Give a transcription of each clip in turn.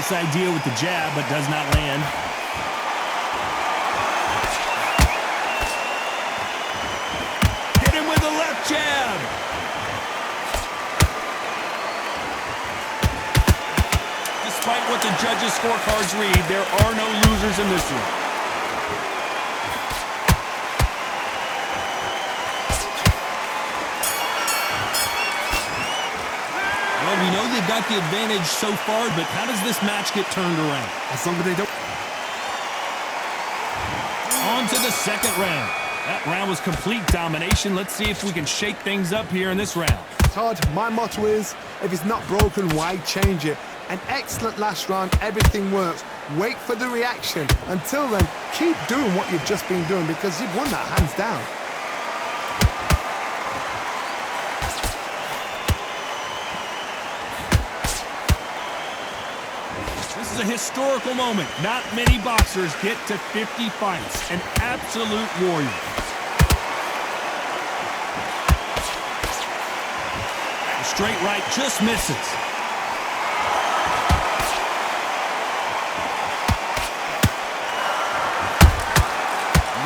nice idea with the jab, but does not land. Hit him with the left jab. Despite what the judges' scorecards read, there are no losers in this one. Well, we know they've got the advantage so far, but how does this match get turned around? As long as they don't... On to the second round. That round was complete domination. Let's see if we can shake things up here in this round. Todd, my motto is, if it's not broken, why change it? An excellent last round, everything works. Wait for the reaction. Until then, keep doing what you've just been doing because you've won that hands down. This is a historical moment. Not many boxers get to 50 fights. An absolute warrior. The straight right just misses.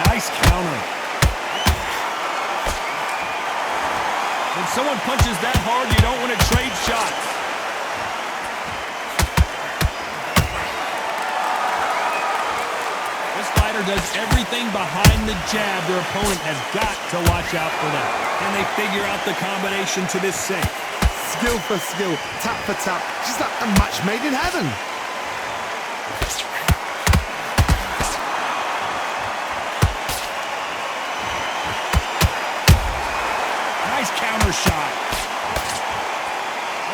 Nice counter. When someone punches that hard, you don't want to trade shots. This fighter does everything behind the jab. Their opponent has got to watch out for that. Can they figure out the combination to this safe? Skill for skill, tap for tap. Just like a match made in heaven. Nice counter shot.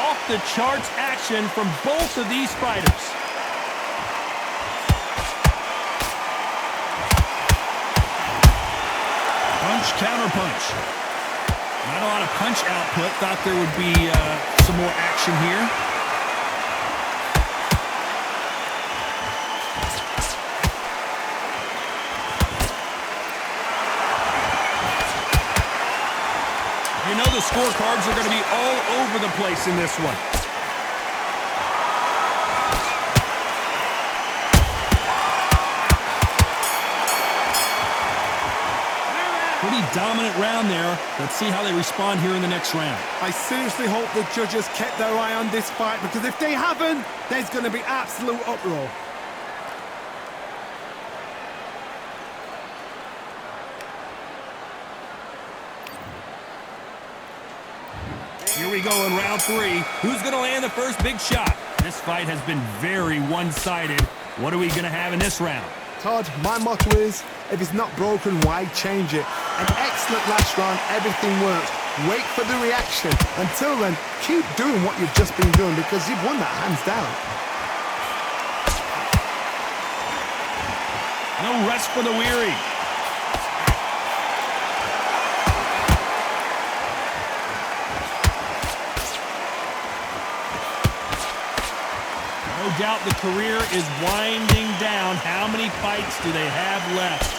Off the charts action from both of these fighters. Punch, counter punch. Not a lot of punch output. Thought there would be some more action here. You know the scorecards are going to be all over the place in this one. Pretty dominant round there. Let's see how they respond here in the next round. I seriously hope the judges kept their eye on this fight because if they haven't, there's going to be absolute uproar. Here we go in round three. Who's going to land the first big shot? This fight has been very one-sided. What are we going to have in this round? Todd, my motto is, if it's not broken, why change it? An excellent last round, everything works. Wait for the reaction. Until then, keep doing what you've just been doing because you've won that hands down. No rest for the weary. No doubt the career is winding down. How many fights do they have left?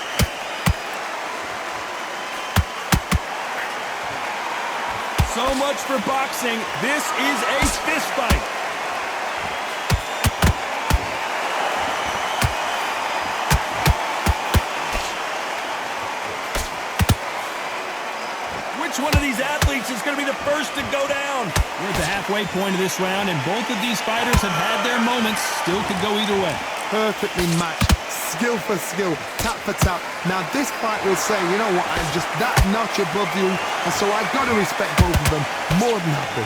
So much for boxing. This is a fist fight. Which one of these athletes is going to be the first to go down? We're at the halfway point of this round, and both of these fighters have had their moments. Still could go either way. Perfectly matched. Skill for skill, tap for tap. Now this fight will say, you know what, I'm just that notch above you, and so I've got to respect both of them. More than happy.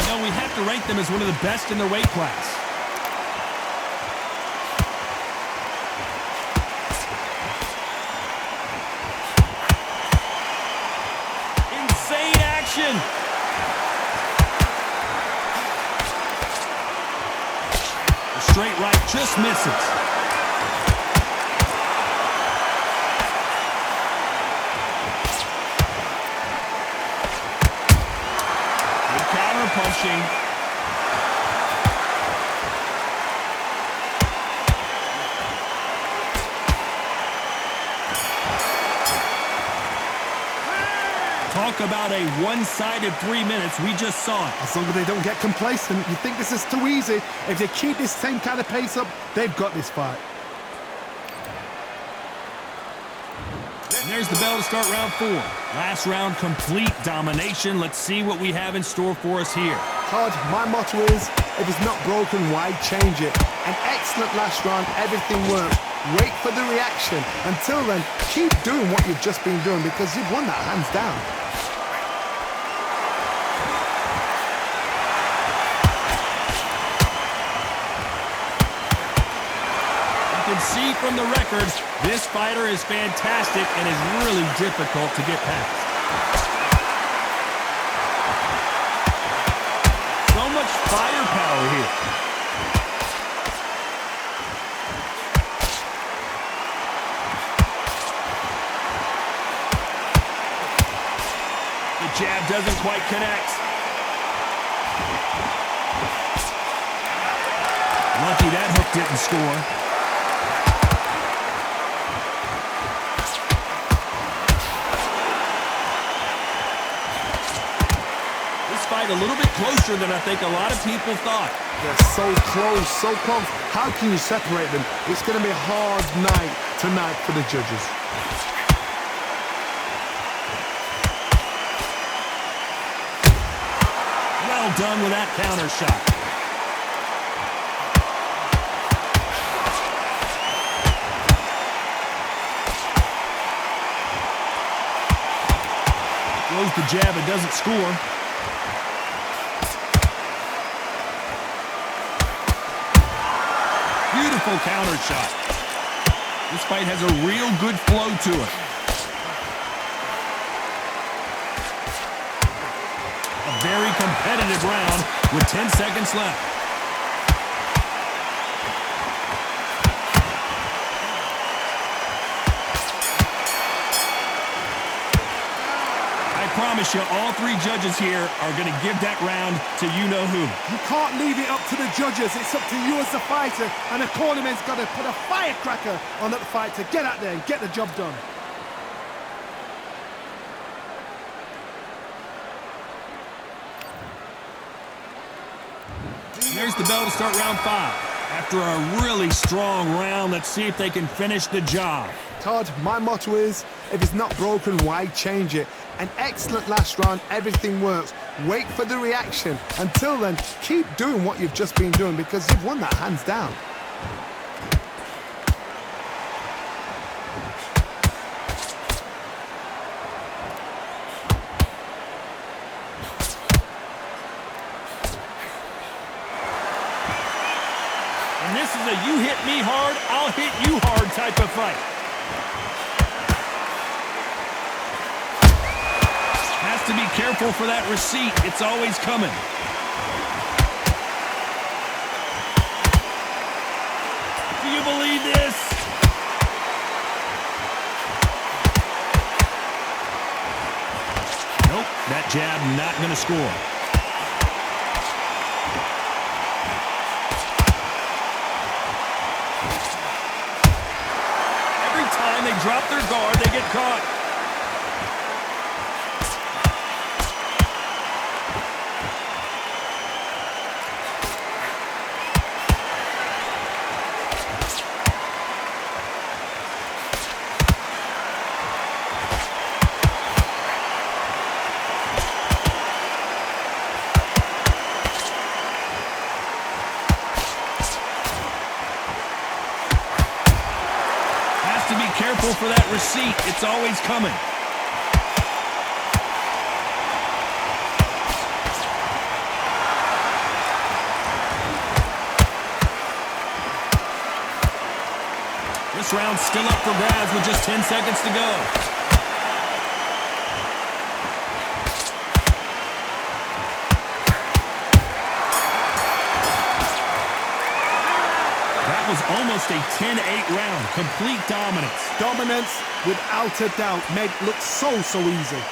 You know, we have to rank them as one of the best in their weight class. Insane action! Straight right just misses. Good counter punching. Talk about a one-sided 3 minutes. We just saw it. As long as they don't get complacent, you think this is too easy. If they keep this same kind of pace up, they've got this fight. And there's the bell to start round 4. Last round, complete domination. Let's see what we have in store for us here. Todd, my motto is, if it's not broken, why change it? An excellent last round, everything works. Wait for the reaction. Until then, keep doing what you've just been doing because you've won that hands down. You can see from the records, this fighter is fantastic and is really difficult to get past. So much firepower here. The jab doesn't quite connect. Lucky that hook didn't score. Fight a little bit closer than I think a lot of people thought. They're so close, so close. How can you separate them? It's going to be a hard night tonight for the judges. Well done with that counter shot. Throws the jab, it doesn't score. Beautiful counter shot. This fight has a real good flow to it. A very competitive round with 10 seconds left. I promise you, all 3 judges here are going to give that round to you-know-who. You can't leave it up to the judges. It's up to you as the fighter, and the cornerman's got to put a firecracker on that fight to get out there and get the job done. And there's the bell to start round 5. After a really strong round, let's see if they can finish the job. Todd, my motto is, if it's not broken, why change it? An excellent last round, everything works. Wait for the reaction. Until then, keep doing what you've just been doing because you've won that hands down. And this is a you hit me hard, I'll hit you hard type of fight. Has to be careful for that receipt. It's always coming. Do you believe this? Nope, that jab not going to score. Every time they drop their guard, they get caught. Careful for that receipt. It's always coming. This round's still up for grabs with just 10 seconds to go. Was almost a 10-8 round. Complete dominance. Dominance, without a doubt, made it look so easy.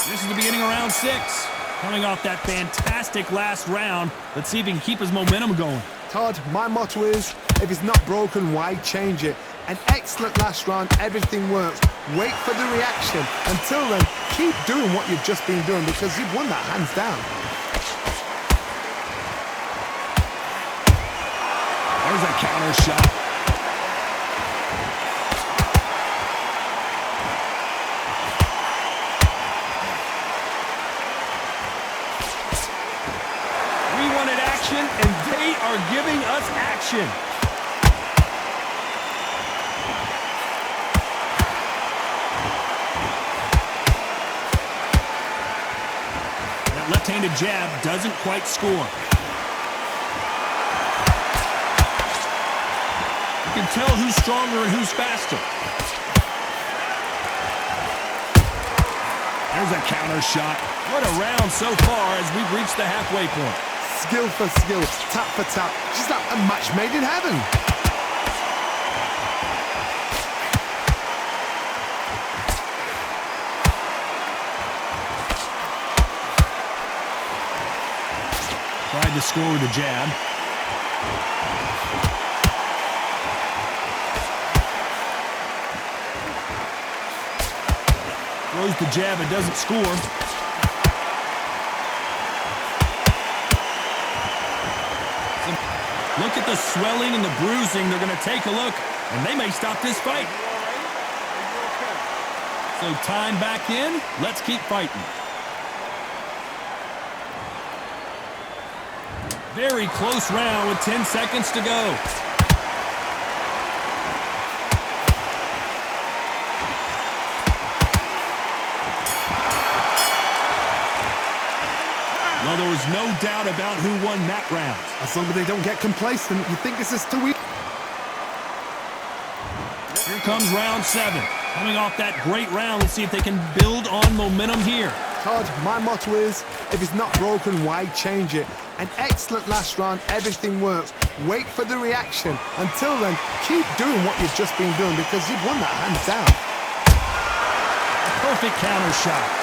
This is the beginning of round 6. Coming off that fantastic last round, let's see if he can keep his momentum going. Todd, my motto is, if it's not broken, why change it? An excellent last round, everything works. Wait for the reaction. Until then, keep doing what you've just been doing because you've won that hands down. There's a counter shot. We wanted action, and they are giving us action. That left-handed jab doesn't quite score. You can tell who's stronger and who's faster. There's a counter shot. What a round so far as we've reached the halfway point. Skill for skill, tap for tap. Just like a match made in heaven. Tried to score with a jab. Throws the jab, it doesn't score. Look at the swelling and the bruising. They're going to take a look, and they may stop this fight. So time back in. Let's keep fighting. Very close round with 10 seconds to go. Well, there was no doubt about who won that round. As long as they don't get complacent, you think this is too weak. Here comes round 7. Coming off that great round, let's see if they can build on momentum here. Todd, my motto is, if it's not broken, why change it? An excellent last round, everything works. Wait for the reaction. Until then, keep doing what you've just been doing because you've won that hands down. A perfect counter shot.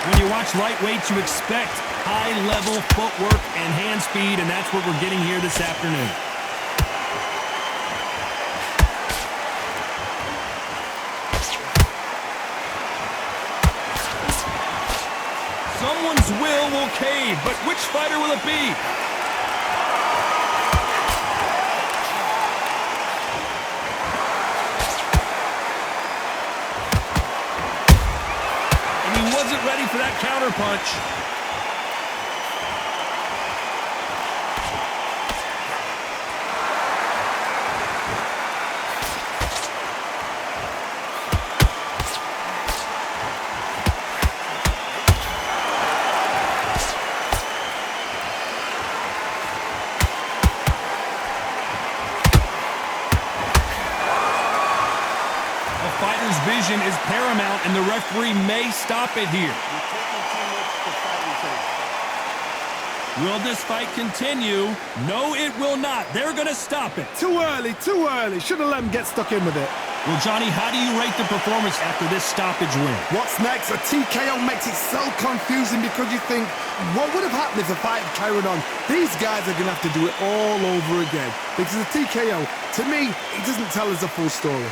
When you watch lightweights, you expect high-level footwork and hand speed, and that's what we're getting here this afternoon. Someone's will cave, but which fighter will it be? He wasn't ready for that counter punch. A fighter's vision is paramount, and the referee may stop it here. Will this fight continue? No, it will not. They're going to stop it. Too early, too early. Should have let him get stuck in with it. Well, Johnny, how do you rate the performance after this stoppage win? What's next? A TKO makes it so confusing because you think, what would have happened if the fight had carried on? These guys are going to have to do it all over again. Because a TKO, to me, it doesn't tell us the full story.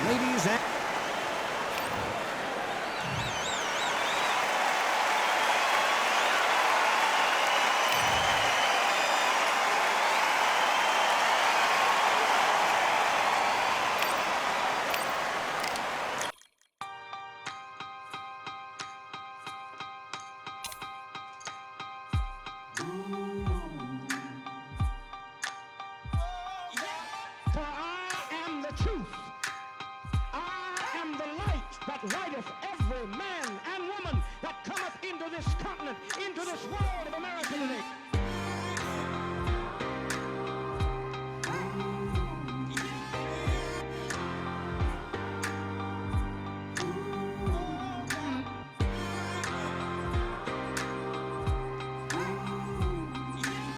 Ladies and For I am the truth. I am the light that lighteth every man and woman that cometh into this continent, into this world.